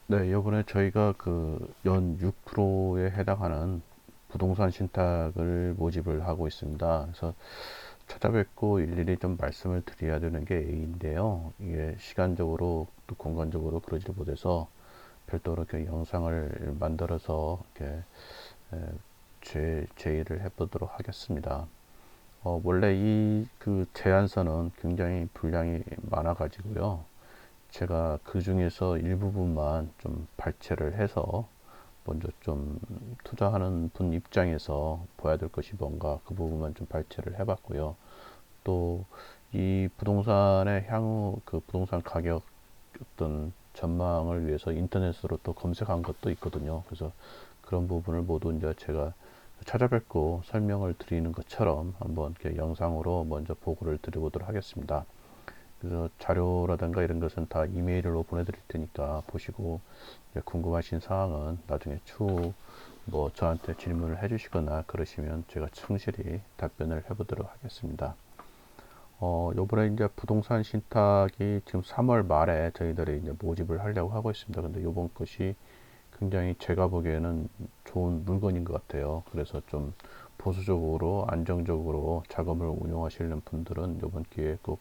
네, 이번에 저희가 그 연 6%에 해당하는 부동산 신탁을 모집을 하고 있습니다. 그래서 찾아뵙고 일일이 좀 말씀을 드려야 되는 게 A인데요. 이게 시간적으로 또 공간적으로 그러지 못해서 별도로 이렇게 영상을 만들어서 이렇게 제의를 해보도록 하겠습니다. 원래 이 그 제안서는 굉장히 분량이 많아 가지고요. 제가 그 중에서 일부분만 좀 발췌를 해서 먼저 좀 투자하는 분 입장에서 봐야 될 것이 뭔가 그 부분만 좀 발췌를 해봤고요. 또 이 부동산의 향후 그 부동산 가격 어떤 전망을 위해서 인터넷으로 또 검색한 것도 있거든요. 그래서 그런 부분을 모두 이제 제가 찾아뵙고 설명을 드리는 것처럼 한번 이렇게 영상으로 먼저 보고를 드려보도록 하겠습니다. 그래서 자료라든가 이런 것은 다 이메일로 보내드릴 테니까 보시고 궁금하신 사항은 나중에 추후 뭐 저한테 질문을 해주시거나 그러시면 제가 충실히 답변을 해보도록 하겠습니다. 요번에 이제 부동산 신탁이 지금 3월 말에 저희들이 이제 모집을 하려고 하고 있습니다. 근데 요번 것이 굉장히 제가 보기에는 좋은 물건인 것 같아요. 그래서 좀 보수적으로 안정적으로 자금을 운용하시는 분들은 요번 기회에 꼭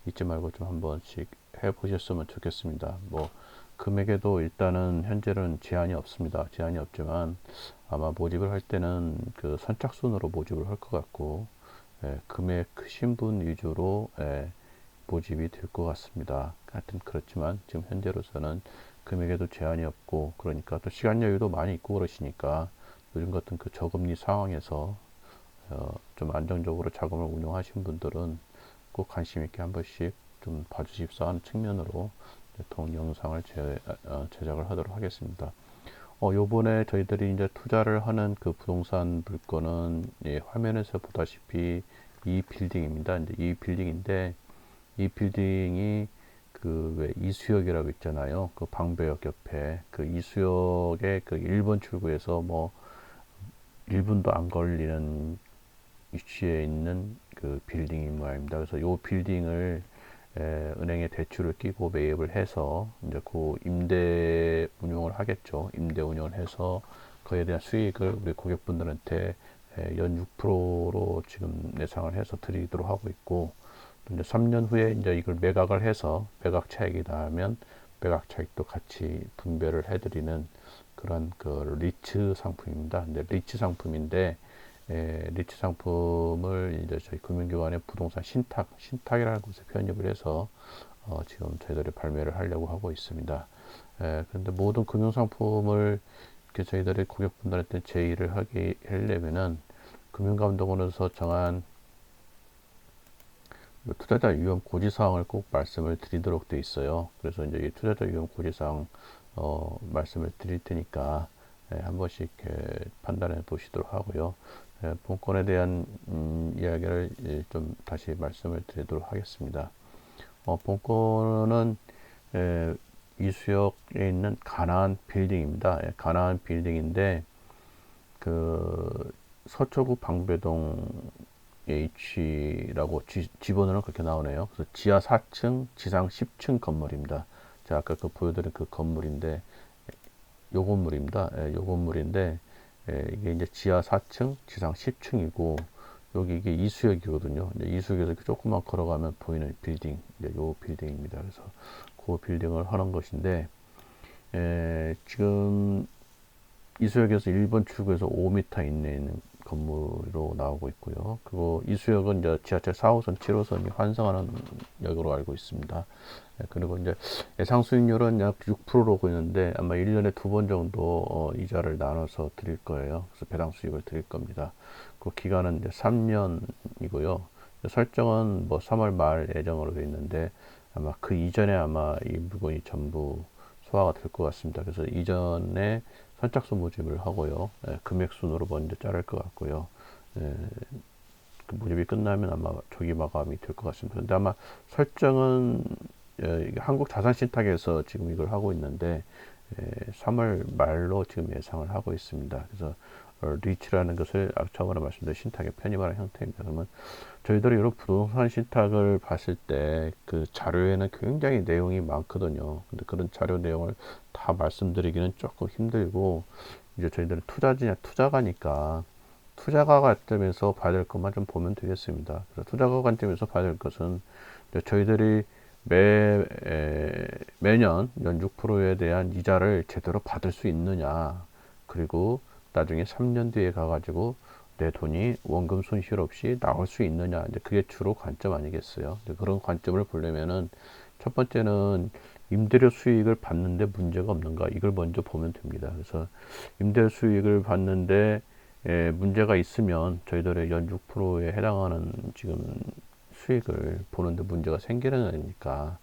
잊지 말고 좀 한 번씩 해 보셨으면 좋겠습니다. 뭐 금액에도 일단은 현재는 제한이 없습니다. 제한이 없지만 아마 모집을 할 때는 그 선착순으로 모집을 할 것 같고 금액 크신 분 위주로 모집이 될 것 같습니다. 하여튼 그렇지만 지금 현재로서는 금액에도 제한이 없고 그러니까 또 시간 여유도 많이 있고 그러시니까 요즘 같은 그 저금리 상황에서 좀 안정적으로 자금을 운용하신 분들은 꼭 관심 있게 한 번씩 좀 봐주십사 하는 측면으로 동영상을 제작을 하도록 하겠습니다. 요번에 저희들이 이제 투자를 하는 그 부동산 물건은 예, 화면에서 보다시피 이 빌딩입니다. 이제 이 빌딩인데 이 빌딩이 그 왜 이수역이라고 있잖아요. 그 방배역 옆에 그 이수역의 그 1번 출구에서 뭐 1분도 안 걸리는 위치에 있는 그 빌딩인 모양입니다. 그래서 이 빌딩을 은행에 대출을 끼고 매입을 해서 이제 그 임대 운용을 하겠죠. 임대 운영을 해서 그에 대한 수익을 우리 고객분들한테 연 6%로 지금 예상을 해서 드리도록 하고 있고 또 이제 3년 후에 이제 이걸 매각을 해서 매각 차익이 나면 매각 차익도 같이 분배를 해드리는 그런 그 리츠 상품입니다. 이제 리츠 상품인데 리츠 상품을 이제 저희 금융기관의 부동산 신탁이라는 곳에 편입을 해서 지금 저희들이 발매를 하려고 하고 있습니다. 그런데 모든 금융상품을 이렇게 저희들이 고객분들한테 제의를 하려면은 금융감독원에서 정한 투자자 위험 고지사항을 꼭 말씀을 드리도록 돼 있어요. 그래서 이제 이 투자자 위험 고지사항 말씀을 드릴 테니까 한 번씩 판단해 보시도록 하고요. 본건에 대한 이야기를 좀 다시 말씀을 드리도록 하겠습니다. 본건은 이수역에 있는 가나안 빌딩입니다. 가나안 빌딩인데 그 서초구 방배동 H라고 지번호는 그렇게 나오네요. 그래서 지하 4층, 지상 10층 건물입니다. 제가 아까 그 보여드린 그 건물인데 요 건물입니다. 요 건물인데 이게 이제 지하 4층, 지상 10층이고 여기 이게 이수역이거든요. 이수역에서 조금만 걸어가면 보이는 빌딩, 요 빌딩입니다. 그래서 그 빌딩을 하는 것인데 지금 이수역에서 1번 출구에서 5m 이내에 있는 건물로 나오고 있고요. 그리고 이수역은 이제 지하철 4호선, 7호선이 환승하는 역으로 알고 있습니다. 그리고 이제 예상 수익률은 약 6%로 보이는데 아마 1년에 두 번 정도 이자를 나눠서 드릴 거예요. 그래서 배당 수익을 드릴 겁니다. 그 기간은 이제 3년이고요. 설정은 뭐 3월 말 예정으로 되어 있는데 아마 그 이전에 아마 이 물건이 전부 소화가 될 것 같습니다. 그래서 이전에 선착순 모집을 하고요. 금액 순으로 먼저 자를 것 같고요. 그 모집이 끝나면 아마 조기 마감이 될 것 같습니다. 근데 아마 설정은 한국 자산신탁에서 지금 이걸 하고 있는데 3월 말로 지금 예상을 하고 있습니다. 그래서 리츠라는 것을 처음에 말씀드린 신탁의 편입하는 형태입니다. 그러면 저희들이 이런 부동산 신탁을 봤을 때 그 자료에는 굉장히 내용이 많거든요. 근데 그런 자료 내용을 다 말씀드리기는 조금 힘들고, 이제 저희들은 투자가니까 투자가 관점에서 봐야 될 것만 좀 보면 되겠습니다. 그래서 투자가 관점에서 봐야 될 것은 저희들이 매년 연 6%에 대한 이자를 제대로 받을 수 있느냐, 그리고 나중에 3년 뒤에 가가지고 내 돈이 원금 손실 없이 나올 수 있느냐, 이제 그게 주로 관점 아니겠어요. 그런 관점을 보려면은 첫 번째는 임대료 수익을 받는데 문제가 없는가, 이걸 먼저 보면 됩니다. 그래서 임대 수익을 받는데 문제가 있으면 저희들의 연 6%에 해당하는 지금 수익을 보는데 문제가 생기는 거니까,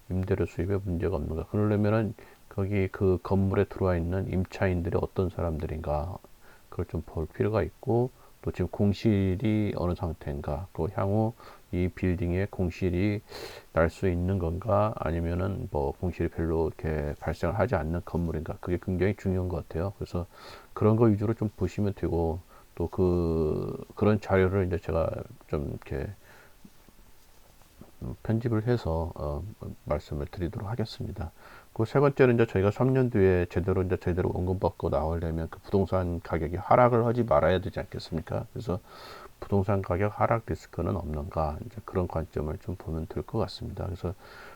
임대료 수입에 문제가 없는가. 그러려면은 거기 그 건물에 들어와 있는 임차인들이 어떤 사람들인가, 그걸 좀 볼 필요가 있고, 또 지금 공실이 어느 상태인가, 또 향후 이 빌딩에 공실이 날 수 있는 건가, 아니면은 뭐 공실이 별로 이렇게 발생을 하지 않는 건물인가, 그게 굉장히 중요한 것 같아요. 그래서 그런 거 위주로 좀 보시면 되고, 또 그런 자료를 이제 제가 좀 이렇게 편집을 해서 말씀을 드리도록 하겠습니다. 그 세 번째는 이제 저희가 3년 뒤에 제대로 원금 받고 나오려면 그 부동산 가격이 하락을 하지 말아야 되지 않겠습니까? 그래서 부동산 가격 하락 리스크는 없는가, 이제 그런 관점을 좀 보면 될 것 같습니다. 그래서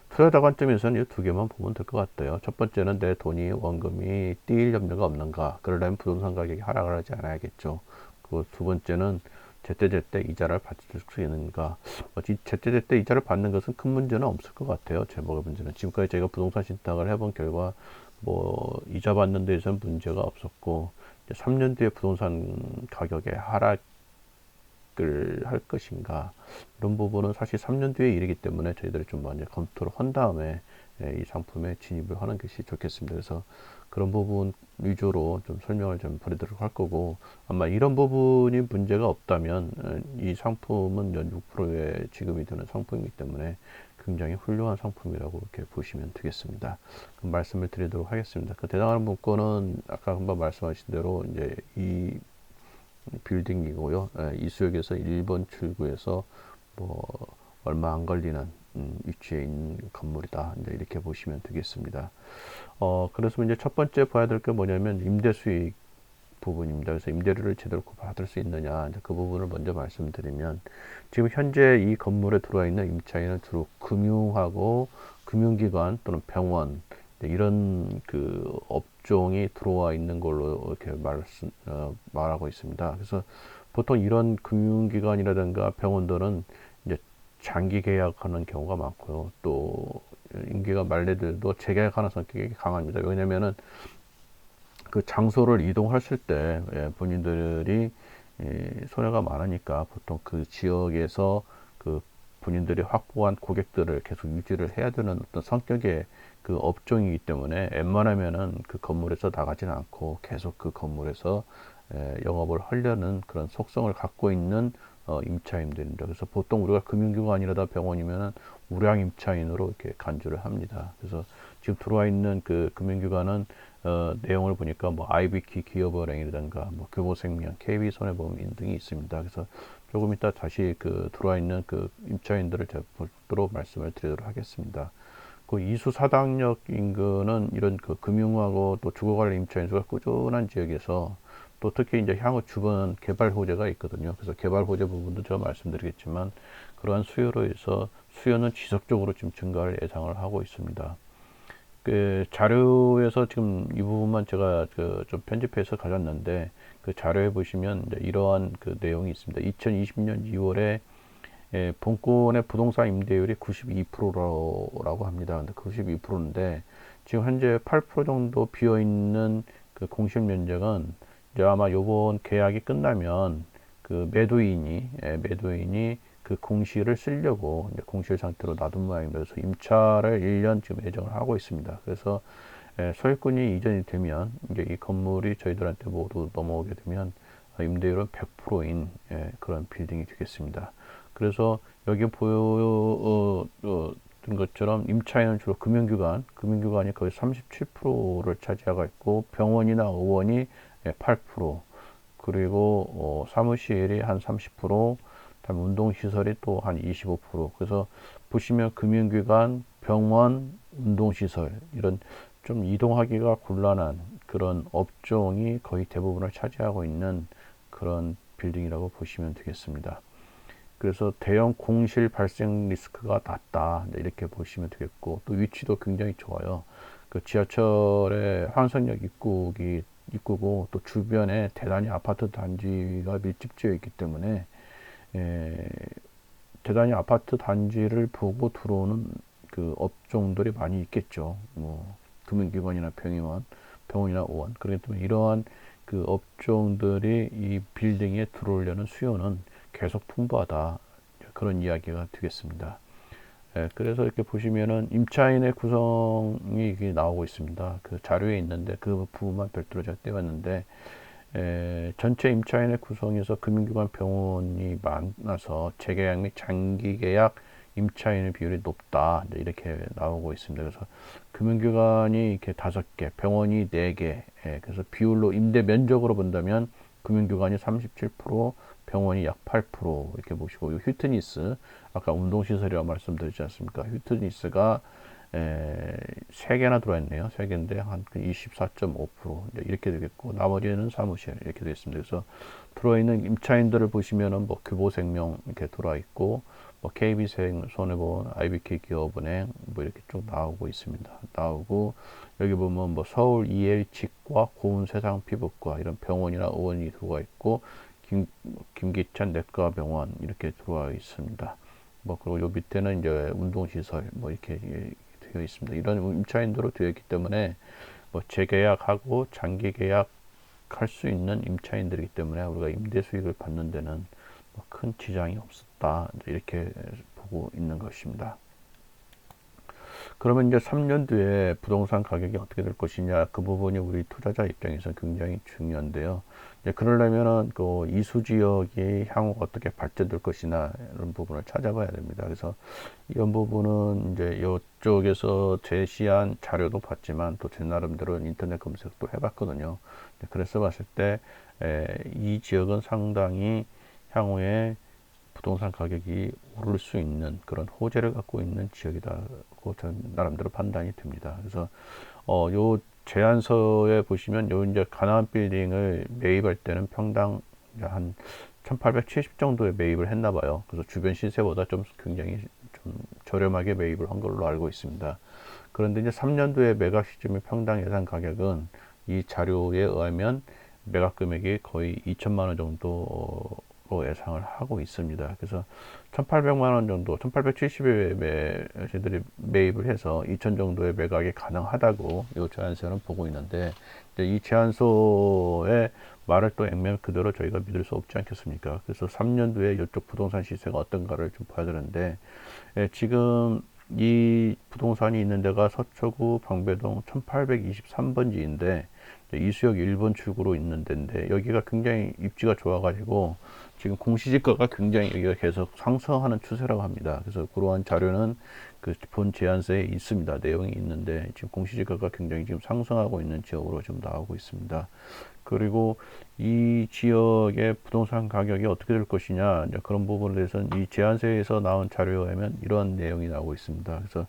투자자 관점에서는 이 두 개만 보면 될 것 같아요. 첫 번째는 내 돈이 원금이 뛸 염려가 없는가, 그러려면 부동산 가격이 하락을 하지 않아야겠죠. 그 두 번째는 제때제때 이자를 받을 수 있는가. 제때제때 이자를 받는 것은 큰 문제는 없을 것 같아요. 제목의 문제는. 지금까지 제가 부동산 신탁을 해본 결과 뭐 이자 받는 데에서는 문제가 없었고, 3년 뒤에 부동산 가격의 하락을 할 것인가, 이런 부분은 사실 3년 뒤의 일이기 때문에 저희들이 좀 먼저 검토를 한 다음에 이 상품에 진입을 하는 것이 좋겠습니다. 그래서 그런 부분 위주로 좀 설명을 좀 드리도록 할 거고, 아마 이런 부분이 문제가 없다면 이 상품은 연 6%에 지급이 되는 상품이기 때문에 굉장히 훌륭한 상품이라고 이렇게 보시면 되겠습니다. 그 말씀을 드리도록 하겠습니다. 그 대상하는 문건은 아까 한번 말씀하신 대로 이제 이 빌딩이고요. 이수역에서 1번 출구에서 뭐 얼마 안 걸리는 위치에 있는 건물이다, 이제 이렇게 보시면 되겠습니다. 그래서 이제 첫 번째 봐야 될 게 뭐냐면 임대 수익 부분입니다. 그래서 임대료를 제대로 받을 수 있느냐, 이제 그 부분을 먼저 말씀드리면, 지금 현재 이 건물에 들어와 있는 임차인은 주로 금융하고 금융기관 또는 병원, 이런 그 업종이 들어와 있는 걸로 이렇게 말하고 있습니다. 그래서 보통 이런 금융기관이라든가 병원들은 이제 장기 계약하는 경우가 많고요. 또 임기가 말레들도 재계약하는 성격이 강합니다. 왜냐면은 그 장소를 이동했을 때 본인들이 손해가 많으니까 보통 그 지역에서 그 본인들이 확보한 고객들을 계속 유지를 해야 되는 어떤 성격의 그 업종이기 때문에 웬만하면은 그 건물에서 나가지는 않고 계속 그 건물에서 영업을 하려는 그런 속성을 갖고 있는 임차인들입니다. 그래서 보통 우리가 금융기관이라다 병원이면은 우량 임차인으로 이렇게 간주를 합니다. 그래서 지금 들어와 있는 그 금융기관은 내용을 보니까 뭐 IBK 기업은행이라든가 뭐 교보생명, KB손해보험 등이 있습니다. 그래서 조금 이따 다시 그 들어와 있는 그 임차인들을 제가 보도록 말씀을 드리도록 하겠습니다. 그 이수 사당역 인근은 이런 그 금융하고 또 주거관리 임차인 수가 꾸준한 지역에서, 또 특히 이제 향후 주변 개발 호재가 있거든요. 그래서 개발 호재 부분도 제가 말씀드리겠지만, 그러한 수요로 해서 수요는 지속적으로 지금 증가를 예상을 하고 있습니다. 그 자료에서 지금 이 부분만 제가 그 좀 편집해서 가졌는데, 그 자료에 보시면 이제 이러한 그 내용이 있습니다. 2020년 2월에 본권의 부동산 임대율이 92%라고 합니다. 근데 92%인데 지금 현재 8% 정도 비어 있는 그 공실 면적은 이제 아마 요번 계약이 끝나면 그 매도인이 그 공실을 쓰려고 이제 공실 상태로 놔둔 모양입니다. 그래서 임차를 1년 지금 예정을 하고 있습니다. 그래서 소유권이 이전이 되면 이제 이 건물이 저희들한테 모두 넘어오게 되면 임대율은 100%인 그런 빌딩이 되겠습니다. 그래서 여기 보여준 것처럼 임차인은 주로 금융기관이 거의 37%를 차지하고 있고, 병원이나 의원이 8%, 그리고 사무실이 한 30%, 다음에 운동시설이 또 한 25%. 그래서 보시면 금융기관, 병원, 운동시설 이런 좀 이동하기가 곤란한 그런 업종이 거의 대부분을 차지하고 있는 그런 빌딩이라고 보시면 되겠습니다. 그래서 대형 공실 발생 리스크가 낮다 이렇게 보시면 되겠고, 또 위치도 굉장히 좋아요. 그 지하철의 환승역 입구고 또 주변에 대단히 아파트 단지가 밀집되어 있기 때문에 에, 대단히 아파트 단지를 보고 들어오는 그 업종들이 많이 있겠죠. 뭐 금융기관이나 병원이나 의원. 그렇기 때문에 이러한 그 업종들이 이 빌딩에 들어오려는 수요는 계속 풍부하다. 그런 이야기가 되겠습니다. 예, 그래서 이렇게 보시면은 임차인의 구성이 이게 나오고 있습니다. 그 자료에 있는데 그 부분만 별도로 제가 떼왔는데, 전체 임차인의 구성에서 금융기관 병원이 많아서 재계약 및 장기계약 임차인의 비율이 높다 이렇게 나오고 있습니다. 그래서 금융기관이 이렇게 5개, 병원이 4개, 그래서 비율로 임대 면적으로 본다면 금융기관이 37%, 병원이 약 8% 이렇게 보시고, 이 휴트니스 아까 운동시설이라고 말씀드렸지 않습니까? 휴트니스가 3개나 들어있네요. 3개인데 한 24.5% 이렇게 되겠고, 나머지는 사무실 이렇게 되겠습니다. 그래서 들어있는 임차인들을 보시면은 뭐 규보생명 이렇게 들어와 있고, 뭐 KB손해보험, IBK 기업은행 뭐 이렇게 쭉 나오고 있습니다. 나오고 여기 보면 뭐 서울 EL치과, 고운세상 피부과 이런 병원이나 의원이 들어와 있고, 김기찬 내과병원 이렇게 들어와 있습니다. 뭐 그리고 요 밑에는 이제 운동시설 뭐 이렇게 되어 있습니다. 이런 임차인도로 되어 있기 때문에 뭐 재계약하고 장기 계약할 수 있는 임차인들이기 때문에 우리가 임대 수익을 받는 데는 뭐큰 지장이 없었다 이렇게 보고 있는 것입니다. 그러면 이제 3년 뒤에 부동산 가격이 어떻게 될 것이냐, 그 부분이 우리 투자자 입장에서 굉장히 중요한데요. 이제 그러려면은 그 이수 지역이 향후 어떻게 발전될 것이나 이런 부분을 찾아봐야 됩니다. 그래서 이런 부분은 이제 이쪽에서 제시한 자료도 봤지만 또 제 나름대로 인터넷 검색도 해봤거든요. 그래서 봤을 때 이 지역은 상당히 향후에 부동산 가격이 오를 수 있는 그런 호재를 갖고 있는 지역이다고 저는 나름대로 판단이 됩니다. 그래서 요 제안서에 보시면 요 이제 가나안 빌딩을 매입할 때는 평당 한 1870 정도에 매입을 했나 봐요. 그래서 주변 시세보다 좀 굉장히 좀 저렴하게 매입을 한 걸로 알고 있습니다. 그런데 이제 3년 뒤에 매각 시점의 평당 예상 가격은 이 자료에 의하면 매각 금액이 거의 2천만 원 정도 예상을 하고 있습니다. 그래서 1,800만 원 정도, 1,870에 저희들이 매입을 해서 2천 정도의 매각이 가능하다고 이 제안서는 보고 있는데, 이 제안서의 말을 또 액면 그대로 저희가 믿을 수 없지 않겠습니까? 그래서 3년 뒤에 이쪽 부동산 시세가 어떤가를 좀 봐야 되는데, 지금 이 부동산이 있는 데가 서초구 방배동 1823번지인데 이수역 1번 출구로 있는 데인데, 여기가 굉장히 입지가 좋아가지고 지금 공시지가가 굉장히 여기가 계속 상승하는 추세라고 합니다. 그래서 그러한 자료는 그 본 제안서에 있습니다. 내용이 있는데 지금 공시지가가 굉장히 지금 상승하고 있는 지역으로 좀 나오고 있습니다. 그리고 이 지역의 부동산 가격이 어떻게 될 것이냐, 이제 그런 부분에 대해서는 이 제안서에서 나온 자료에 의하면 이런 내용이 나오고 있습니다. 그래서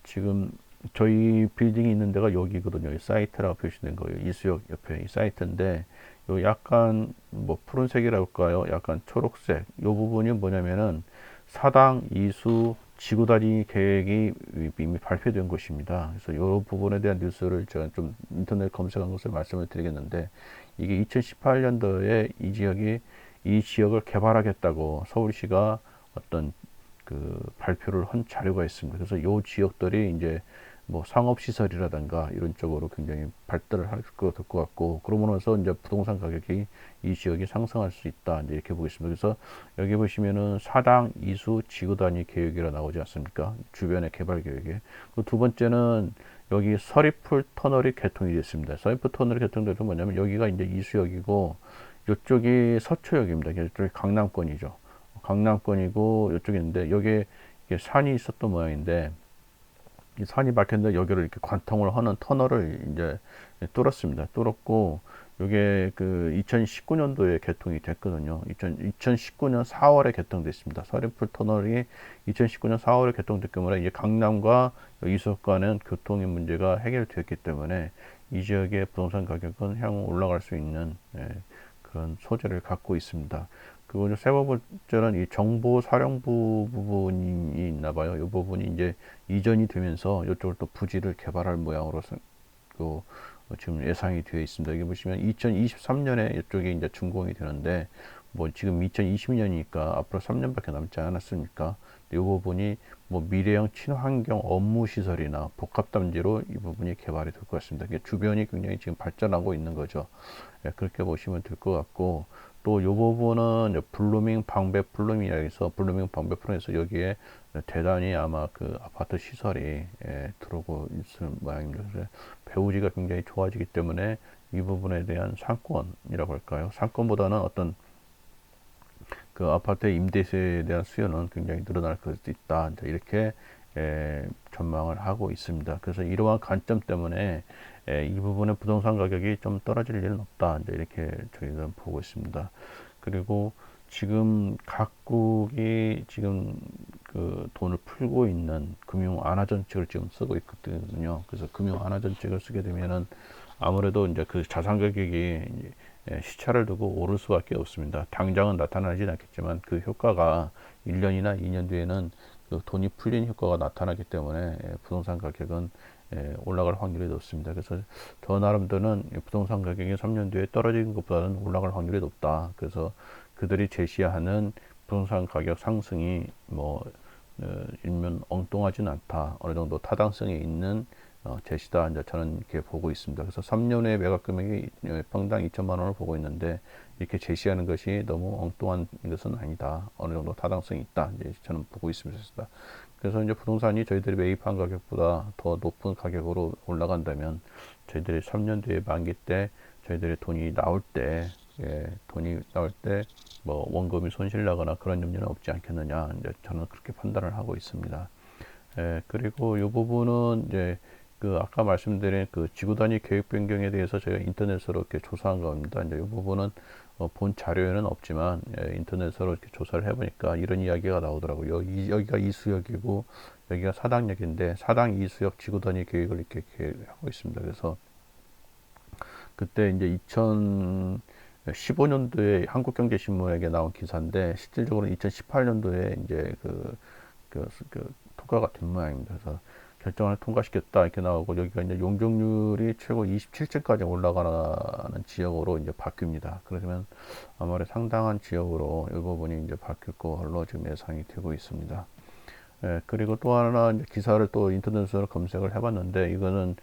지금 저희 빌딩이 있는 데가 여기거든요. 이 사이트라고 표시된 거예요. 이수역 옆에 이 사이트인데, 요 약간 뭐 푸른색이라고 할까요? 약간 초록색. 요 부분이 뭐냐면은 사당 이수 지구단위 계획이 이미 발표된 것입니다. 그래서 이 부분에 대한 뉴스를 제가 좀 인터넷 검색한 것을 말씀을 드리겠는데, 이게 2018년도에 이 지역을 개발하겠다고 서울시가 어떤 그 발표를 한 자료가 있습니다. 그래서 이 지역들이 이제 뭐 상업시설이라든가 이런 쪽으로 굉장히 발달을 할 것 같고, 그러면서 이제 부동산 가격이 이 지역이 상승할 수 있다 이렇게 보겠습니다. 그래서 여기 보시면은 사당 이수 지구 단위 계획이라 나오지 않습니까? 주변의 개발 계획에. 두 번째는 여기 서리풀 터널이 개통이 됐습니다. 서리풀 터널이 개통돼서 뭐냐면 여기가 이제 이수역이고 이쪽이 서초역입니다. 이쪽이 강남권이죠. 강남권이고 이쪽이 있는데 여기에 산이 있었던 모양인데, 이 산이 막혔는데 여기를 이렇게 관통을 하는 터널을 이제 뚫었습니다. 뚫었고 이게 그 2019년도에 개통이 됐거든요. 2019년 4월에 개통됐습니다. 서리풀 터널이 2019년 4월에 개통됐기 때문에 이제 강남과 이수역 간은 교통의 문제가 해결되었기 때문에 이 지역의 부동산 가격은 향후 올라갈 수 있는 그런 소재를 갖고 있습니다. 그리고 세 번째는 이 정보사령부 부분이 있나 봐요. 이 부분이 이제 이전이 되면서 이쪽을 또 부지를 개발할 모양으로 또 지금 예상이 되어 있습니다. 여기 보시면 2023년에 이쪽에 이제 준공이 되는데 뭐 지금 2020년이니까 앞으로 3년밖에 남지 않았습니까? 이 부분이 뭐 미래형 친환경 업무 시설이나 복합단지로 이 부분이 개발이 될 것 같습니다. 주변이 굉장히 지금 발전하고 있는 거죠. 그렇게 보시면 될 것 같고 또 이 부분은 블루밍 방배 플룸이라서 블루밍 방배 플룸에서 여기에 대단히 아마 그 아파트 시설이 들어오고 있을 모양입니다. 그래서 배우지가 굉장히 좋아지기 때문에 이 부분에 대한 상권이라고 할까요? 상권보다는 어떤 그 아파트 임대세에 대한 수요는 굉장히 늘어날 것도 있다. 이렇게 전망을 하고 있습니다. 그래서 이러한 관점 때문에 이 부분의 부동산 가격이 좀 떨어질 일은 없다. 이렇게 저희는 보고 있습니다. 그리고 지금 각국이 지금 그 돈을 풀고 있는 금융 완화 정책을 지금 쓰고 있거든요. 그래서 금융 완화 정책을 쓰게 되면은 아무래도 이제 그 자산 가격이 시차를 두고 오를 수밖에 없습니다. 당장은 나타나진 않겠지만 그 효과가 1년이나 2년 뒤에는 그 돈이 풀린 효과가 나타나기 때문에 부동산 가격은 올라갈 확률이 높습니다. 그래서 저 나름대로는 부동산 가격이 3년 뒤에 떨어지는 것보다는 올라갈 확률이 높다. 그래서 그들이 제시하는 부동산 가격 상승이 뭐 일면 엉뚱하진 않다. 어느 정도 타당성이 있는 제시다. 이제 저는 이렇게 보고 있습니다. 그래서 3년 후에 매각 금액이 평당 2천만 원을 보고 있는데 이렇게 제시하는 것이 너무 엉뚱한 것은 아니다. 어느 정도 타당성이 있다. 이제 저는 보고 있습니다. 그래서 이제 부동산이 저희들이 매입한 가격보다 더 높은 가격으로 올라간다면 저희들이 3년 뒤에 만기 때 저희들이 돈이 나올 때 뭐 원금이 손실 나거나 그런 염려는 없지 않겠느냐. 이제 저는 그렇게 판단을 하고 있습니다. 그리고 이 부분은 이제 그 아까 말씀드린 그 지구 단위 계획 변경에 대해서 제가 인터넷으로 이렇게 조사한 겁니다. 이제 이 부분은 본 자료에는 없지만 인터넷으로 이렇게 조사를 해보니까 이런 이야기가 나오더라고요. 여기가 이수역이고 여기가 사당역인데 사당 이수역 지구 단위 계획을 이렇게 하고 있습니다. 그래서 그때 이제 2015년도에 한국경제신문에게 나온 기사인데 실질적으로 2018년도에 이제 그 통과가 된 모양입니다. 그래서 결정안을 통과시켰다 이렇게 나오고 여기가 이제 용적률이 최고 27층까지 올라가는 지역으로 이제 바뀝니다. 그러면 아무래도 상당한 지역으로 이 부분이 이제 바뀔 걸로 지금 예상이 되고 있습니다. 그리고 또 하나 이제 기사를 또 인터넷으로 검색을 해봤는데 이거는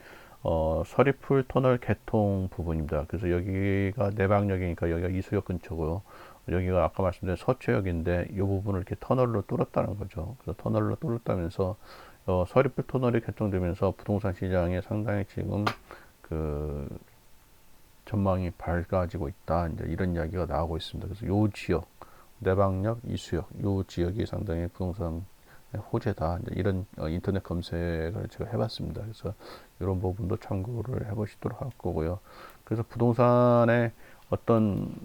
서리풀 터널 개통 부분입니다. 그래서 여기가 내방역이니까 여기가 이수역 근처고요. 여기가 아까 말씀드린 서초역인데 이 부분을 이렇게 터널로 뚫었다는 거죠. 그래서 터널로 뚫었다면서 서리풀 터널이 개통되면서 부동산 시장에 상당히 지금 그 전망이 밝아지고 있다. 이제 이런 이야기가 나오고 있습니다. 그래서 요 지역 내방역, 이수역 요 지역이 상당히 부동산 호재다. 이런 인터넷 검색을 제가 해봤습니다. 그래서 이런 부분도 참고를 해보시도록 할 거고요. 그래서 부동산의 어떤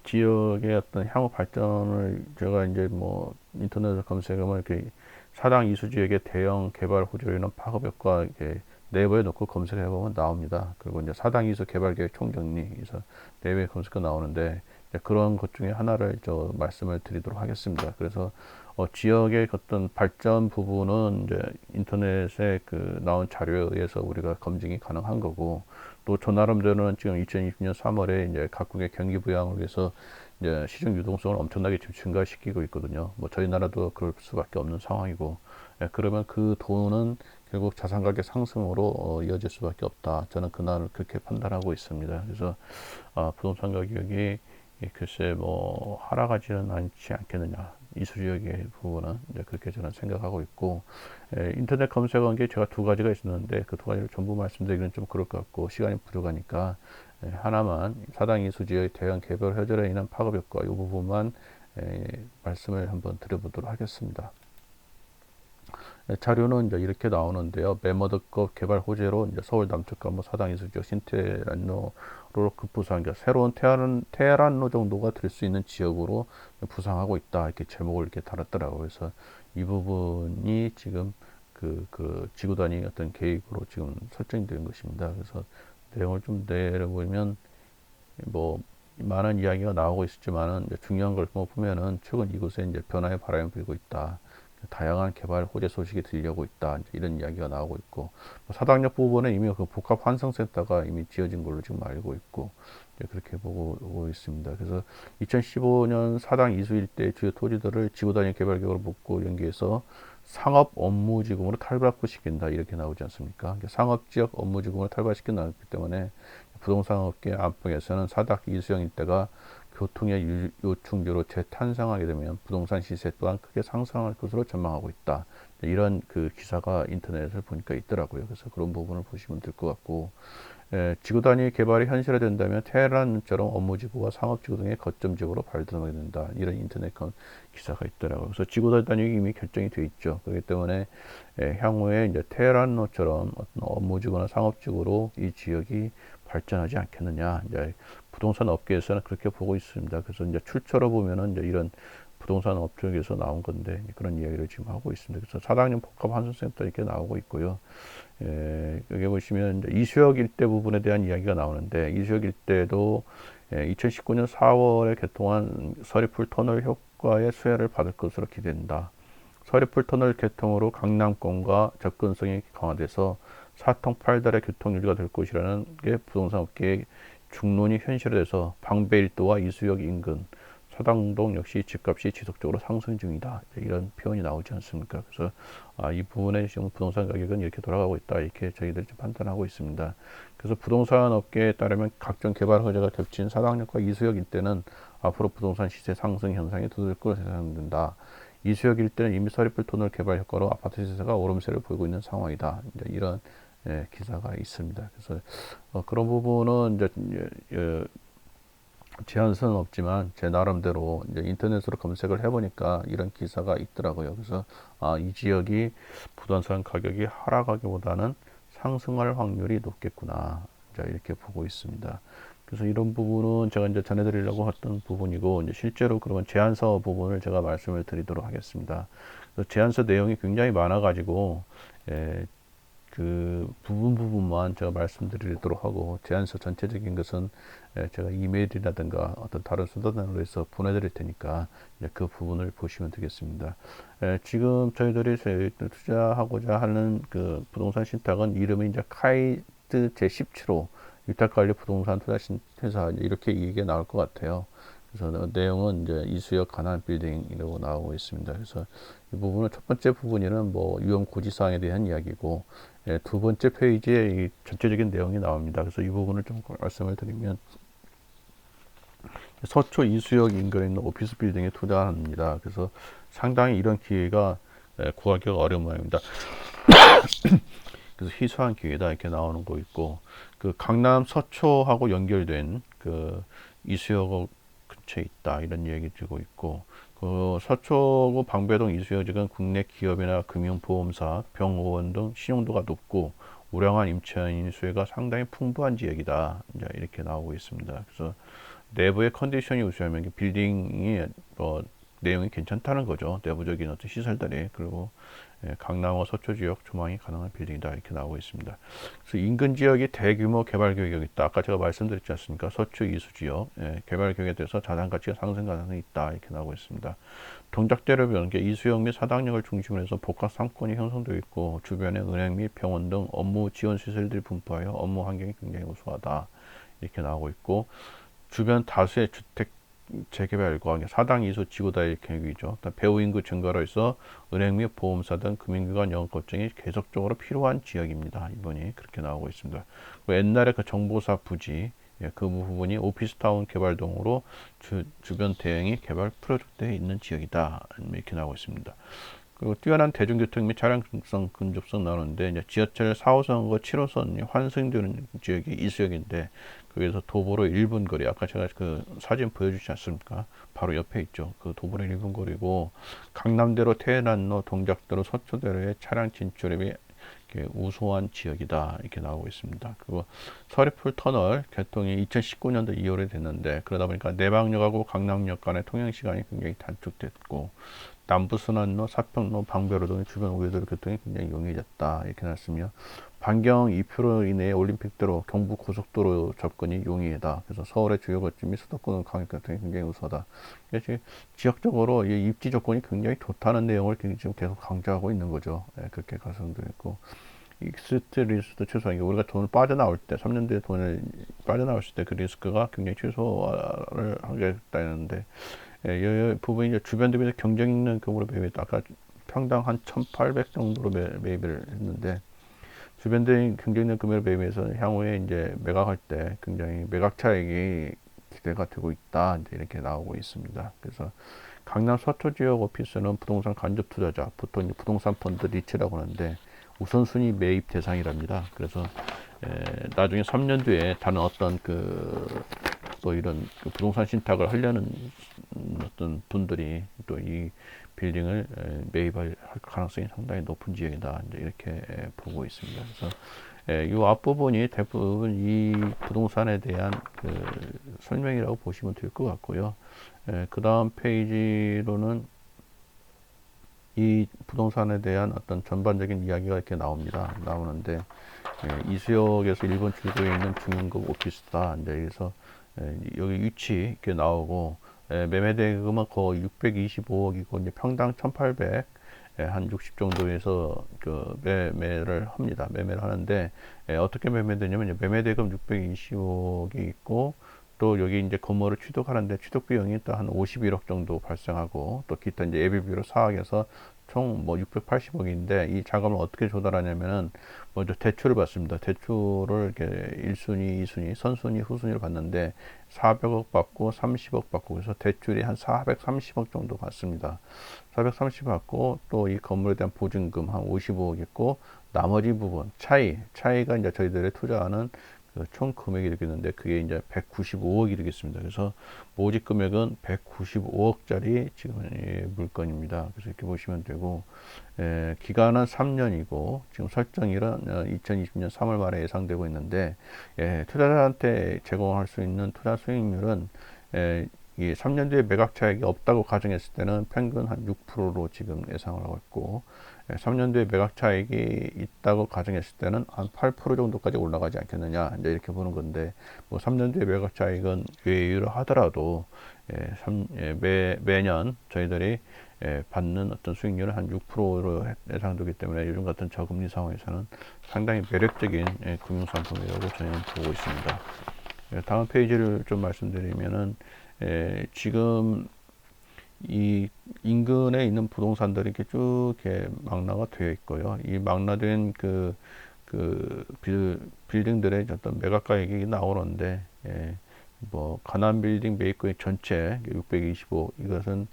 지역의 어떤 향후 발전을 제가 이제 뭐 인터넷을 검색하면 이렇게 사당 이수 지역의 대형 개발 호재로는 파급 효과 이렇게 네이버에 놓고 검색해 보면 나옵니다. 그리고 이제 사당 이수 개발 계획 총정리 그래서 네이버에 검색해 나오는데 그런 것 중에 하나를 저 말씀을 드리도록 하겠습니다. 그래서 지역의 어떤 발전 부분은 이제 인터넷에 그 나온 자료에 의해서 우리가 검증이 가능한 거고 또 저 나름대로는 지금 2020년 3월에 이제 각국의 경기 부양을 위해서 이제 시중 유동성을 엄청나게 지금 증가시키고 있거든요. 뭐 저희 나라도 그럴 수밖에 없는 상황이고 그러면 그 돈은 결국 자산 가격 상승으로 이어질 수밖에 없다. 저는 그날을 그렇게 판단하고 있습니다. 그래서 부동산 가격이 글쎄 뭐 하락하지는 않지 않겠느냐. 이수지역의 부분은 이제 그렇게 저는 생각하고 있고 인터넷 검색한 게 제가 두 가지가 있었는데 그 두 가지를 전부 말씀드리기는 좀 그럴 것 같고 시간이 부족하니까 하나만 사당 이수지역의 대형 개별 해결에 인한 파급 효과 이 부분만 말씀을 한번 드려보도록 하겠습니다. 자료는 이제 이렇게 나오는데요. 매머드급 개발 호재로 이제 서울 남쪽과 뭐 사당 이수 지역 신테란로로 급부상, 그러니까 새로운 테헤란로 정도가 될 수 있는 지역으로 부상하고 있다. 이렇게 제목을 이렇게 달았더라고요. 그래서 이 부분이 지금 그 지구 단위 어떤 계획으로 지금 설정된 것입니다. 그래서 내용을 좀 내려보면 뭐 많은 이야기가 나오고 있었지만은 중요한 걸 보면은 최근 이곳에 이제 변화의 바람이 불고 있다. 다양한 개발 호재 소식이 들려오고 있다. 이런 이야기가 나오고 있고, 사당역 부분에 이미 그 복합 환승센터가 이미 지어진 걸로 지금 알고 있고, 그렇게 보고 있습니다. 그래서 2015년 사당 이수 일대 주요 토지들을 지구 단위 개발 계획으로 묶고 연계해서 상업 업무 지구로 탈바꿈시킨다, 이렇게 나오지 않습니까? 상업 지역 업무 지구로 탈바꿈시킨다기 때문에 부동산 업계 안팎에서는 사당 이수형 일대가 교통의 요충지로 재탄생하게 되면 부동산 시세 또한 크게 상승할 것으로 전망하고 있다. 이런 그 기사가 인터넷을 보니까 있더라고요. 그래서 그런 부분을 보시면 될 것 같고, 지구 단위 개발이 현실화된다면 테헤란처럼 업무지구와 상업지구 등의 거점지구로 발전하게 된다. 이런 인터넷 기사가 있더라고요. 그래서 지구 단위가 이미 결정이 되어 있죠. 그렇기 때문에 향후에 이제 테헤란로처럼 어떤 업무지구나 상업지구로 이 지역이 발전하지 않겠느냐. 이제 부동산 업계에서는 그렇게 보고 있습니다. 그래서 이제 출처로 보면은 이제 이런 부동산 업쪽에서 나온 건데 그런 이야기를 지금 하고 있습니다. 그래서 사당역 복합 환승센터 이렇게 나오고 있고요. 여기 보시면 이제 이수역 일대 부분에 대한 이야기가 나오는데, 이수역 일대도 2019년 4월에 개통한 서리풀 터널 효과의 수혜를 받을 것으로 기대된다. 서리풀 터널 개통으로 강남권과 접근성이 강화돼서 사통팔달의 교통 유지가 될 것이라는 게 부동산 업계의 중론이 현실화돼서 방배일도와 이수역 인근, 사당동 역시 집값이 지속적으로 상승 중이다. 이런 표현이 나오지 않습니까? 그래서 이 부분에 지금 부동산 가격은 이렇게 돌아가고 있다. 이렇게 저희들이 좀 판단하고 있습니다. 그래서 부동산 업계에 따르면 각종 개발 호재가 겹친 사당역과 이수역 일대는 앞으로 부동산 시세 상승 현상이 두드릴 것으로 예상된다. 이수역 일대는 이미 서리풀 터널 개발 효과로 아파트 시세가 오름세를 보이고 있는 상황이다. 이런 기사가 있습니다. 그래서 그런 부분은 이제 제한서는 없지만 제 나름대로 이제 인터넷으로 검색을 해보니까 이런 기사가 있더라고요. 그래서 이 지역이 부동산 가격이 하락하기보다는 상승할 확률이 높겠구나. 이렇게 보고 있습니다. 그래서 이런 부분은 제가 이제 전해드리려고 했던 부분이고, 이제 실제로 그러면 제안서 부분을 제가 말씀을 드리도록 하겠습니다. 제안서 내용이 굉장히 많아가지고 그 부분만 제가 말씀드리도록 하고, 제안서 전체적인 것은 제가 이메일이라든가 어떤 다른 수단으로 해서 보내드릴 테니까 그 부분을 보시면 되겠습니다. 지금 저희들이 투자하고자 하는 그 부동산 신탁은 이름이 이제 카이트 제17호 위탁관리 부동산 투자 회사, 이렇게 얘기가 나올 것 같아요. 그래서 내용은 이제 이수역 가난 빌딩이라고 나오고 있습니다. 그래서 이 부분은 첫 번째 부분에는 뭐 위험 고지 사항에 대한 이야기고, 두 번째 페이지에 이 전체적인 내용이 나옵니다. 그래서 이 부분을 좀 말씀을 드리면, 서초 이수역 인근에 있는 오피스 빌딩에 투자합니다. 그래서 상당히 이런 기회가 구하기가 어려운 모양입니다. 그래서 희소한 기회다, 이렇게 나오는 거 있고, 그 강남 서초하고 연결된 그 이수역 근처에 있다, 이런 얘기 들고 있고, 그 서초구 방배동 이수역 지역은 국내 기업이나 금융보험사, 병원 등 신용도가 높고 우량한 임차인 수혜가 상당히 풍부한 지역이다. 이렇게 나오고 있습니다. 그래서 내부의 컨디션이 우수하면 빌딩이 내용이 괜찮다는 거죠. 내부적인 어떤 시설들이. 그리고 강남과 서초 지역 조망이 가능한 빌딩이다, 이렇게 나오고 있습니다. 그래서 인근 지역이 대규모 개발 계획이 있다. 아까 제가 말씀드렸지 않습니까? 서초 이수 지역 개발 계획에 대해서 자산 가치가 상승 가능성이 있다, 이렇게 나오고 있습니다. 동작대로 변경 이수역 및 사당역을 중심으로 해서 복합 상권이 형성되어 있고, 주변에 은행 및 병원 등 업무 지원 시설들이 분포하여 업무 환경이 굉장히 우수하다, 이렇게 나오고 있고, 주변 다수의 주택 재개발과 사당 이수 지구단위 계획이죠. 배후 인구 증가로 해서 은행 및 보험사 등 금융기관 영업 거점이 계속적으로 필요한 지역입니다. 이번이 그렇게 나오고 있습니다. 옛날에 그 정보사 부지, 그 부분이 오피스타운 개발동으로 주변 대형이 개발 프로젝트에 있는 지역이다, 이렇게 나오고 있습니다. 그리고 뛰어난 대중교통 및 차량성 근접성 나오는데 이제 지하철 4호선과 7호선이 환승되는 지역이 이 지역인데 거기서 도보로 1분 거리 아까 제가 그 사진 보여주지 않습니까? 바로 옆에 있죠. 그 도보로 1분 거리고 강남대로 태안로 동작대로 서초대로의 차량 진출입이 우수한 지역이다 이렇게 나오고 있습니다. 그리고 서리풀 터널 개통이 2019년도 2월에 됐는데 그러다 보니까 내방역하고 강남역 간의 통행 시간이 굉장히 단축됐고 남부순환로, 사평로, 방배로 등 주변 우회도로 교통이 굉장히 용이해졌다 이렇게 나왔으며 반경 2km 이내에 올림픽대로 경부 고속도로 접근이 용이하다. 그래서 서울의 주요 거점 및 수도권 강역 교통이 굉장히 우수하다. 그래서 지역적으로 이 입지 조건이 굉장히 좋다는 내용을 지금 계속 강조하고 있는 거죠. 예, 그렇게 가성도 있고 익스트 리스크도 최소한 우리가 돈을 빠져나올 때 3년 뒤에 돈을 빠져나왔을 때 그 리스크가 굉장히 최소화를 하겠다는데 이 부분이 이제 주변 대비해서 경쟁 있는 금으로 매입했다. 아까 평당 한 1,800 정도로 매입을 했는데 주변 대비 경쟁 있는 금으로 매입해서 향후에 이제 매각할 때 굉장히 매각 차익이 기대가 되고 있다. 이제 이렇게 나오고 있습니다. 그래서 강남 서초 지역 오피스는 부동산 간접 투자자, 보통 이제 부동산 펀드 리츠라고 하는데 우선순위 매입 대상이랍니다. 그래서 나중에 3년 뒤에 다른 어떤 또 이런 부동산 신탁을 하려는 어떤 분들이 또 이 빌딩을 매입할 가능성이 상당히 높은 지역이다. 이제 이렇게 보고 있습니다. 그래서 이 앞부분이 대부분 이 부동산에 대한 설명이라고 보시면 될 것 같고요. 그 다음 페이지로는 이 부동산에 대한 어떤 전반적인 이야기가 이렇게 나오는데 이수역에서 일본 출구에 있는 중형급 오피스다. 이제 그래서 여기 위치 이렇게 나오고 매매 대금은 거의 625억이고 이제 평당 1,800 한 60 정도에서 매매를 합니다. 매매를 하는데 어떻게 매매되냐면 매매 대금 625억이 있고 또 여기 이제 건물을 취득하는데 취득 비용이 또 한 51억 정도 발생하고 또 기타 이제 예비비로 4억에서 총 뭐 680억인데 이 자금을 어떻게 조달하냐면은 먼저 대출을 받습니다. 대출을 이렇게 1순위, 2순위, 선순위, 후순위를 받는데 400억 받고 30억 받고 그래서 대출이 한 430억 정도 받습니다. 430억 받고 또 이 건물에 대한 보증금 한 55억 있고 나머지 부분 차이가 이제 저희들의 투자하는 총 금액이 되겠는데 그게 이제 195억이 되겠습니다. 그래서 모집 금액은 195억짜리 지금 물건입니다. 그래서 이렇게 보시면 되고 기간은 3년이고 지금 설정일은 2020년 3월 말에 예상되고 있는데 투자자한테 제공할 수 있는 투자 수익률은 이 3년 뒤에 매각 차익이 없다고 가정했을 때는 평균 한 6%로 지금 예상을 하고 있고 3년 뒤에 매각 차익이 있다고 가정했을 때는 한 8% 정도까지 올라가지 않겠느냐 이제 이렇게 보는 건데 뭐 3년 뒤에 매각 차익은 외유를 하더라도 매년 저희들이 받는 어떤 수익률은 한 6%로 예상되기 때문에 요즘 같은 저금리 상황에서는 상당히 매력적인 금융상품이라고 저희는 보고 있습니다. 다음 페이지를 좀 말씀드리면은 지금 이 인근에 있는 부동산들이 이렇게 쭉 이렇게 망라가 되어 있고요. 이 망라된 빌딩들의 어떤 매각가액이 나오는데, 뭐, 가난 빌딩 매입가액 전체 625, 이것은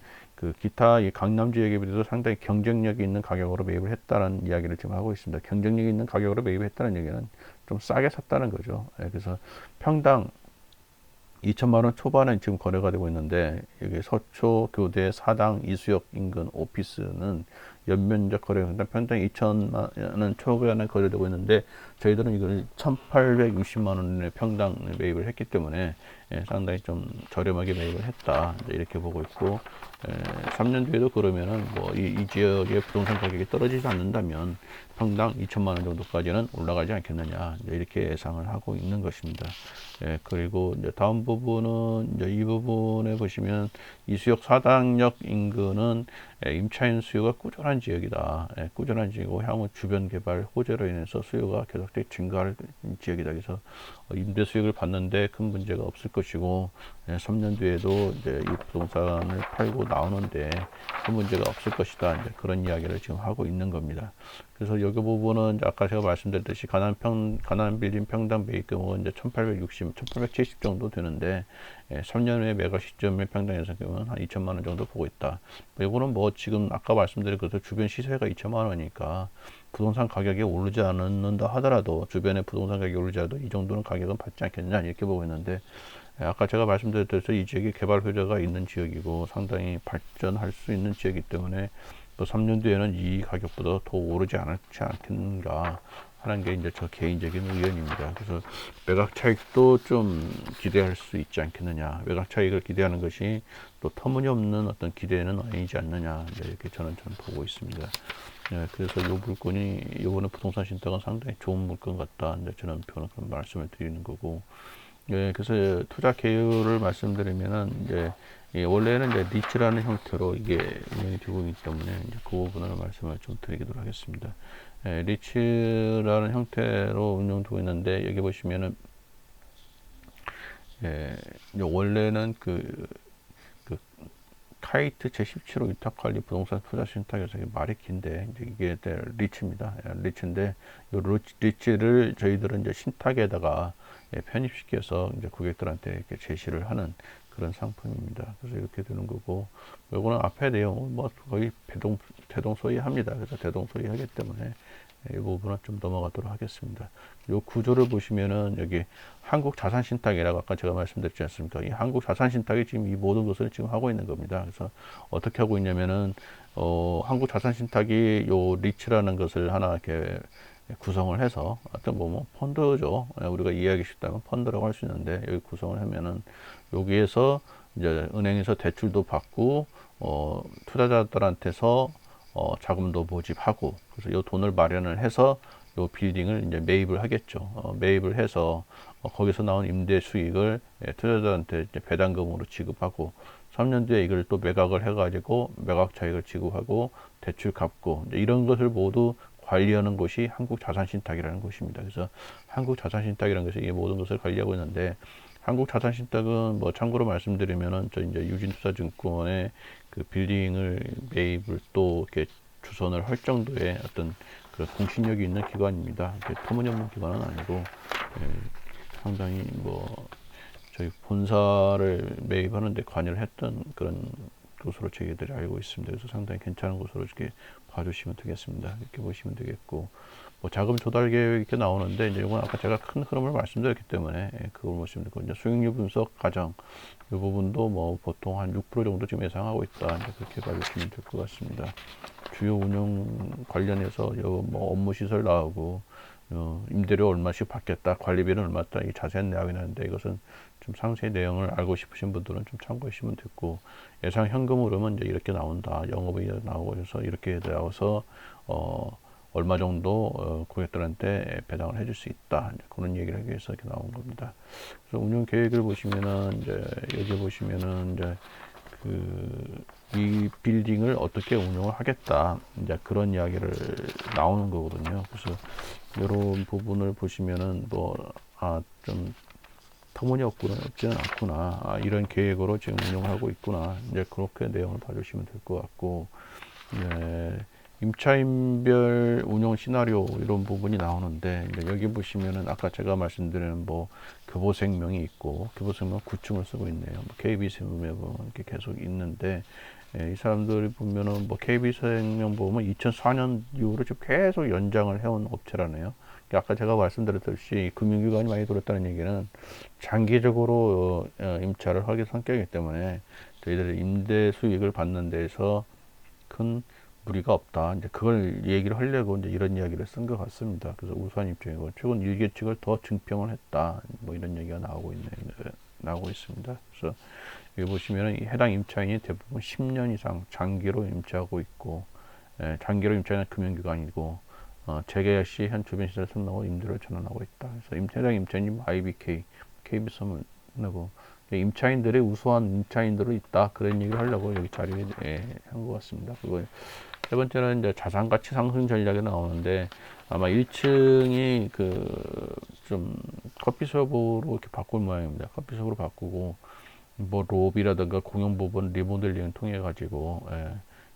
기타 이 강남 지역에 비해서 상당히 경쟁력이 있는 가격으로 매입을 했다는 이야기를 지금 하고 있습니다. 경쟁력이 있는 가격으로 매입했다는 얘기는 좀 싸게 샀다는 거죠. 그래서 평당 2천만 원 초반에 지금 거래가 되고 있는데 여기 서초 교대 사당 이수역 인근 오피스는 연면적 거래가 평당 2천만 원 초반에 거래되고 있는데 저희들은 이걸 1,860만 원에 평당 매입을 했기 때문에 상당히 좀 저렴하게 매입을 했다 이렇게 보고 있고 3년 뒤에도 그러면은 뭐 이 지역의 부동산 가격이 떨어지지 않는다면 평당 2천만 원 정도까지는 올라가지 않겠느냐 이렇게 예상을 하고 있는 것입니다. 그리고 이제 다음 부분은 이제 이 부분에 보시면 이수역 사당역 인근은 임차인 수요가 꾸준한 지역이다. 꾸준한 지역이고 향후 주변 개발 호재로 인해서 수요가 계속적으로 증가할 지역이다. 그래서 임대 수익을 받는데 큰 문제가 없을 것이다. 것이고 3년 뒤에도 이제 이 부동산을 팔고 나오는데 그 문제가 없을 것이다. 이제 그런 이야기를 지금 하고 있는 겁니다. 그래서 여기 부분은 아까 제가 말씀드렸듯이 가난 빌딩 평당 매입 규모가 이제 1860, 1870 정도 되는데 3년 후에 매각 시점의 평당 예상 규모는 한 2천만 원 정도 보고 있다. 이거는 뭐 지금 아까 말씀드린 것처럼 주변 시세가 2천만 원이니까 부동산 가격이 오르지 않는다 하더라도 주변의 부동산 가격이 오르지 않아도 이 정도는 가격은 받지 않겠냐 이렇게 보고 있는데 아까 제가 말씀드렸듯이 이 지역이 개발 효자가 있는 지역이고 상당히 발전할 수 있는 지역이기 때문에 또 3년 뒤에는 이 가격보다 더 오르지 않겠는가 하는 게 이제 저 개인적인 의견입니다. 그래서 매각 차익도 좀 기대할 수 있지 않겠느냐. 매각 차익을 기대하는 것이 또 터무니없는 어떤 기대는 아니지 않느냐. 이렇게 저는 보고 있습니다. 그래서 이 물건이 이번에 부동산 신탁은 상당히 좋은 물건 같다. 이제 저는 그런 말씀을 드리는 거고. 그래서 투자 계율을 말씀드리면은 이제 원래는 이제 리츠라는 형태로 이게 운영이 되고 있기 때문에 이제 그 부분을 말씀을 좀 드리도록 하겠습니다. 리츠라는 형태로 운영되고 있는데 여기 보시면은 원래는 그 카이트 제17호 위탁관리 부동산 투자 신탁에서 말이 긴데 이게 리츠입니다. 리츠인데 이 리츠를 저희들은 이제 신탁에다가 편입시켜서 이제 고객들한테 이렇게 제시를 하는 그런 상품입니다. 그래서 이렇게 되는 거고, 요거는 앞에 내용은 뭐 거의 대동소이합니다. 그래서 대동소이하기 때문에 이 부분은 좀 넘어가도록 하겠습니다. 요 구조를 보시면은 여기 한국자산신탁이라고 아까 제가 말씀드렸지 않습니까? 이 한국자산신탁이 지금 이 모든 것을 지금 하고 있는 겁니다. 그래서 어떻게 하고 있냐면은 한국자산신탁이 요 리츠라는 것을 하나 이렇게 구성을 해서 어떤 뭐 펀드죠. 우리가 이해하기 쉽다면 펀드라고 할 수 있는데 여기 구성을 하면은 여기에서 이제 은행에서 대출도 받고 투자자들한테서 자금도 모집하고 그래서 이 돈을 마련을 해서 이 빌딩을 이제 매입을 하겠죠. 매입을 해서 거기서 나온 임대 수익을 투자자한테 이제 배당금으로 지급하고 3년 뒤에 이걸 또 매각을 해가지고 매각 차익을 지급하고 대출 갚고 이런 것을 모두 관리하는 곳이 한국자산신탁이라는 곳입니다. 그래서 한국자산신탁이라는 것이 이 모든 것을 관리하고 있는데 한국자산신탁은 뭐 참고로 말씀드리면은 저 이제 유진투자증권의 그 빌딩을 매입을 또 이렇게 주선을 할 정도의 어떤 그 공신력이 있는 기관입니다. 터무니없는 기관은 아니고 상당히 뭐 저희 본사를 매입하는데 관여를 했던 그런 곳으로 저희들이 알고 있습니다. 그래서 상당히 괜찮은 곳으로 이렇게 봐주시면 되겠습니다. 이렇게 보시면 되겠고, 뭐 자금 조달 계획 이렇게 나오는데 이제 이건 아까 제가 큰 흐름을 말씀드렸기 때문에 그걸 보시면 되고 이제 수익률 분석 과정 이 부분도 뭐 보통 한 6% 정도 지금 예상하고 있다. 이제 그렇게 봐주시면 될 것 같습니다. 주요 운영 관련해서 뭐 업무 시설 나오고 임대료 얼마씩 받겠다, 관리비는 얼마다 이 자세한 내용이 나는데 이것은 좀 상세히 내용을 알고 싶으신 분들은 좀 참고하시면 됐고 예상 현금 흐름은 이제 이렇게 나온다. 영업이 나오고 해서 이렇게 나와서 얼마 정도 고객들한테 배당을 해줄 수 있다. 그런 얘기를 하기 위해서 이렇게 나온 겁니다. 그래서 운영 계획을 보시면은 이제 여기 보시면은 이제 이 빌딩을 어떻게 운영을 하겠다. 이제 그런 이야기를 나오는 거거든요. 그래서 이런 부분을 보시면은 좀 터무니없지는 않구나. 이런 계획으로 지금 운영을 하고 있구나. 이제 그렇게 내용을 봐주시면 될 것 같고, 임차인별 운영 시나리오 이런 부분이 나오는데 여기 보시면은 아까 제가 말씀드린 뭐 교보생명이 있고 교보생명 9층을 쓰고 있네요. 뭐 KB생명 보면 이렇게 계속 있는데 이 사람들이 보면은 뭐 KB생명 보면 2004년 이후로 지금 계속 연장을 해온 업체라네요. 아까 제가 말씀드렸듯이 금융기관이 많이 들었다는 얘기는 장기적으로 임차를 하기 성격이기 때문에 저희들이 임대 수익을 받는 데서 큰 무리가 없다. 이제 그걸 얘기를 하려고 이제 이런 이야기를 쓴 것 같습니다. 그래서 우수한 입장이고 최근 일개측을 더 증평을 했다. 뭐 이런 얘기가 나오고 있습니다. 그래서 여기 보시면 해당 임차인이 대부분 10년 이상 장기로 임차하고 있고 장기로 임차하는 금융기관이고 재계약 시 현 주변 시설 선명하고 임대료를 전환하고 있다. 그래서 해당 임차인이 IBK, KB선하고 임차인들의 우수한 임차인들이 있다. 그런 얘기를 하려고 여기 자리에 한 것 같습니다. 그걸 세 번째는 이제 자산 가치 상승 전략이 나오는데 아마 1층이 그 좀 커피숍으로 이렇게 바꿀 모양입니다. 커피숍으로 바꾸고 뭐 로비라든가 공용 부분 리모델링을 통해 가지고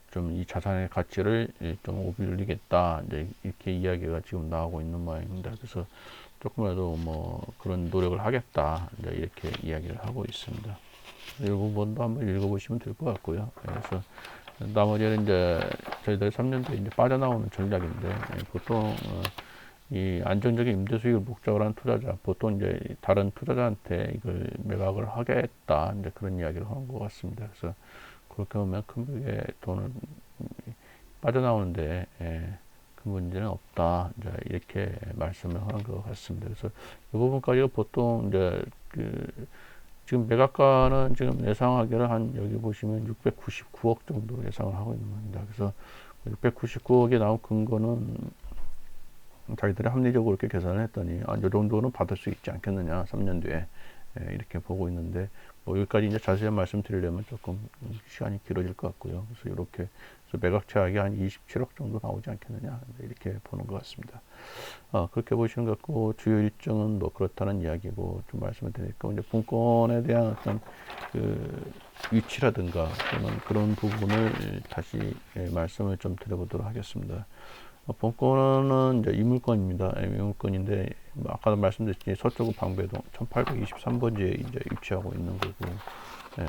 좀 이 자산의 가치를 좀 올리겠다 이제 이렇게 이야기가 지금 나오고 있는 모양입니다. 그래서 조금이라도 뭐 그런 노력을 하겠다 이제 이렇게 이야기를 하고 있습니다. 이 부분도 한번 읽어보시면 될 것 같고요. 그래서 나머지는 이제 저희들 3년도에 이제 빠져나오는 전략인데 보통 이 안정적인 임대 수익을 목적으로 한 투자자 보통 이제 다른 투자자한테 이걸 매각을 하겠다 이제 그런 이야기를 하는 것 같습니다. 그래서 그렇게 보면 큰 벽에 돈을 빠져나오는데 그 문제는 없다 이제 이렇게 말씀을 하는 것 같습니다. 그래서 이 부분까지가 보통 이제 그 지금 매각가는 지금 예상하기를 한 여기 보시면 699억 정도 예상을 하고 있는 겁니다. 그래서 699억에 나온 근거는 자기들이 합리적으로 이렇게 계산을 했더니 이 정도는 받을 수 있지 않겠느냐 3년 뒤에 이렇게 보고 있는데 뭐 여기까지 이제 자세히 말씀드리려면 조금 시간이 길어질 것 같고요. 그래서 이렇게 그래서 매각 차익이 한 27억 정도 나오지 않겠느냐 이렇게 보는 것 같습니다. 그렇게 보시는 것 같고 주요 일정은 뭐 그렇다는 이야기고 좀 말씀을 드리니까 이제 분권에 대한 어떤 그 위치라든가 또는 그런 부분을 다시 말씀을 좀 드려보도록 하겠습니다. 본권은 이제 이물권입니다. 이물권인데 아까도 말씀드렸듯이 서초구 방배동 1823번지에 이제 위치하고 있는 거고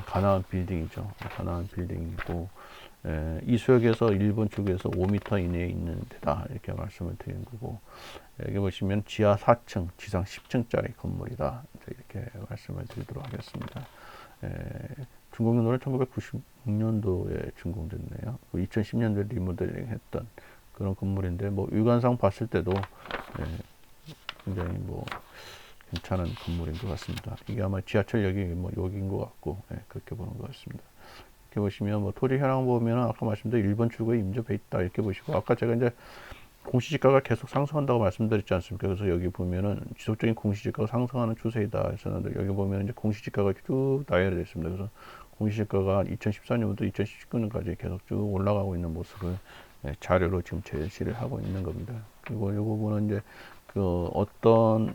가나안 빌딩이죠. 가나안 빌딩이고 이수역에서 일본 쪽에서 5m 이내에 있는 데다 이렇게 말씀을 드린 거고 여기 보시면 지하 4층, 지상 10층짜리 건물이다. 이렇게 말씀을 드리도록 하겠습니다. 준공연도는 1996년도에 준공됐네요. 2010년도에 리모델링 했던 그런 건물인데 뭐 육안상 봤을 때도 굉장히 뭐 괜찮은 건물인 것 같습니다. 이게 아마 지하철역이 뭐 여기인 것 같고 그렇게 보는 것 같습니다. 이렇게 보시면 뭐 토지 현황 보면은 아까 말씀드린 1번 출구에 임대돼 있다 이렇게 보시고 아까 제가 이제 공시지가가 계속 상승한다고 말씀드렸지 않습니까? 그래서 여기 보면은 지속적인 공시지가가 상승하는 추세이다 했었는데 여기 보면 이제 공시지가가 쭉 나열되어 있습니다. 그래서 공시지가가 2014년부터 2019년까지 계속 쭉 올라가고 있는 모습을 자료로 지금 제시를 하고 있는 겁니다. 그리고 이 부분은 이제 그 어떤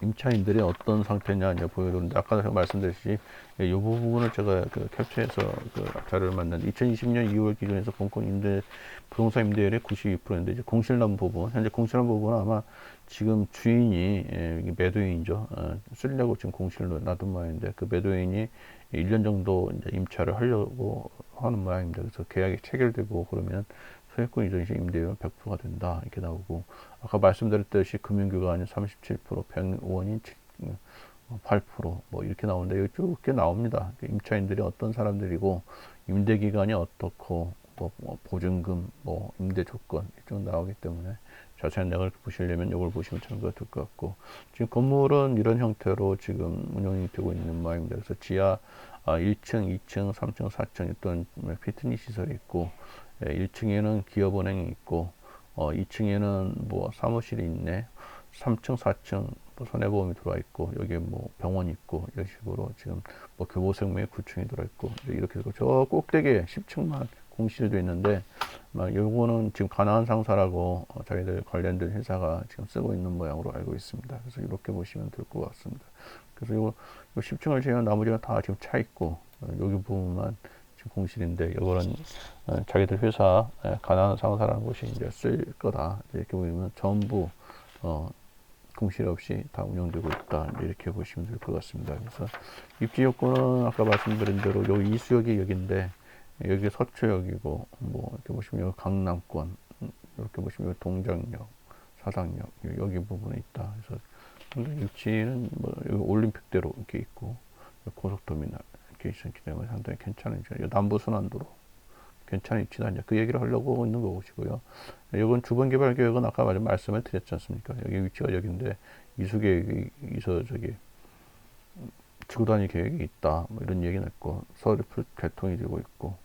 임차인들이 어떤 상태냐 이제 보여드리는데 아까 제가 말씀드렸듯이 이 부분을 제가 그 캡처해서 그 자료를 만났는데 2020년 2월 기준에서 본권 임대 부동산 임대율이 92%인데 이제 공실난 부분 현재 공실난 부분은 아마 지금 주인이 매도인이죠. 쓰려고 지금 공실로 놔둔 모양인데 그 매도인이 1년 정도 이제 임차를 하려고 하는 모양입니다. 그래서 계약이 체결되고 그러면 소유권 이전 시 임대료는 100%가 된다 이렇게 나오고 아까 말씀드렸듯이 금융기관이 37%, 백원이 8%뭐 이렇게 나오는데 여기 쭉 이렇게 나옵니다. 임차인들이 어떤 사람들이고 임대기간이 어떻고 뭐 보증금, 뭐 임대 조건 쭉 나오기 때문에 자세한 내용을 보시려면 이걸 보시면 참고가 될 것 같고 지금 건물은 이런 형태로 지금 운영이 되고 있는 모양입니다. 그래서 지하 1층, 2층, 3층, 4층 어떤 피트니스 시설이 있고 1층에는 기업은행이 있고 2층에는 뭐 사무실이 있네. 3층, 4층 뭐 손해보험이 들어와 있고 여기에 뭐 병원이 있고 이런 식으로 지금 뭐 교보생명의 구층이 들어 있고 이렇게 되고 저 꼭대기에 10층만 공실도 있는데 막 요거는 지금 가나안 상사라고 자기들 관련된 회사가 지금 쓰고 있는 모양으로 알고 있습니다. 그래서 이렇게 보시면 될 것 같습니다. 그래서 요 10층을 제외한 나머지가 다 지금 차 있고 여기 부분만 지금 공실인데 이거는 자기들 회사 가나안 상사라는 곳이 이제 쓸 거다 이렇게 보면 전부 공실 없이 다 운영되고 있다 이렇게 보시면 될 것 같습니다. 그래서 입지 요건은 아까 말씀드린 대로 여기 이수역이 여기인데 여기 서초역이고 뭐 이렇게 보시면 여기 강남권 이렇게 보시면 여기 동작역, 사당역 여기 부분에 있다. 그래서 입지는 뭐 여기 올림픽대로 이렇게 있고 고속터미널 이렇게 있었기 때문에 상당히 괜찮은 남부 순환도로 괜찮은 입지다 이제 그 얘기를 하려고 있는 것이고요. 이건 주변 개발 계획은 아까 말씀을 드렸지 않습니까? 여기 위치가 여기인데 이수 계획에서 저기 지구 단위 계획이 있다. 뭐 이런 얘기는 했고 서울이 개통이 되고 있고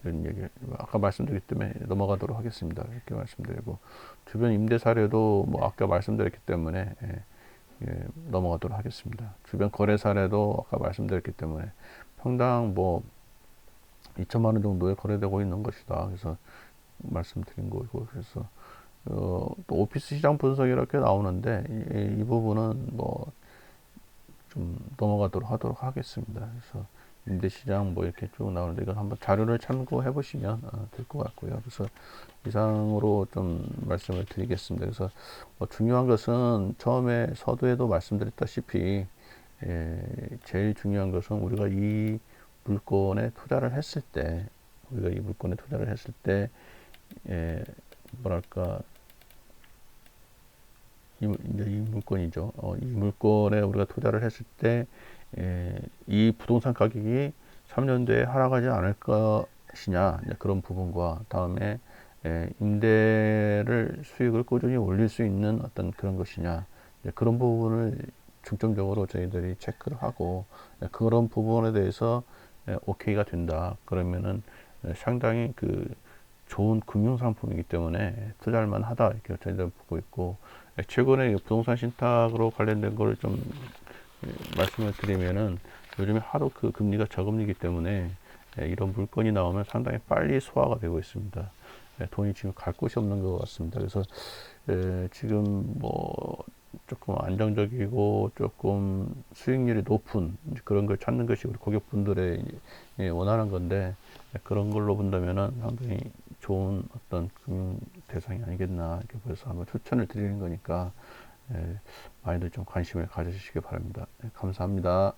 이런 얘기 아까 말씀드렸기 때문에 넘어가도록 하겠습니다. 이렇게 말씀드리고 주변 임대 사례도 뭐 아까 말씀드렸기 때문에 넘어가도록 하겠습니다. 주변 거래 사례도 아까 말씀드렸기 때문에 평당 뭐 2천만 원 정도에 거래되고 있는 것이다. 그래서 말씀드린 거고, 그래서 또 오피스 시장 분석 이렇게 나오는데 이 부분은 뭐 좀 넘어가도록 하도록 하겠습니다. 그래서 임대시장 뭐 이렇게 쭉 나오는데 이건 한번 자료를 참고해 보시면 될 것 같고요. 그래서 이상으로 좀 말씀을 드리겠습니다. 그래서 뭐 중요한 것은 처음에 서두에도 말씀드렸다시피 제일 중요한 것은 우리가 이 물건에 투자를 했을 때 뭐랄까 이제 이 물건이죠. 이 물건에 우리가 투자를 했을 때, 이 부동산 가격이 3년 뒤에 하락하지 않을 것이냐, 그런 부분과 다음에 임대를 수익을 꾸준히 올릴 수 있는 어떤 그런 것이냐, 그런 부분을 중점적으로 저희들이 체크를 하고 그런 부분에 대해서 오케이가 된다. 그러면은 상당히 그 좋은 금융 상품이기 때문에 투자할 만하다 이렇게 저희들 보고 있고 최근에 부동산 신탁으로 관련된 거를 좀 말씀을 드리면은 요즘에 하도 그 금리가 저금리이기 때문에 이런 물건이 나오면 상당히 빨리 소화가 되고 있습니다. 돈이 지금 갈 곳이 없는 것 같습니다. 그래서 지금 뭐 조금 안정적이고 조금 수익률이 높은 그런 걸 찾는 것이 우리 고객분들의 원하는 건데 그런 걸로 본다면은 상당히 좋은 어떤 금융 대상이 아니겠나 이렇게 그래서 한번 추천을 드리는 거니까 많이들 좀 관심을 가져주시기 바랍니다. 감사합니다.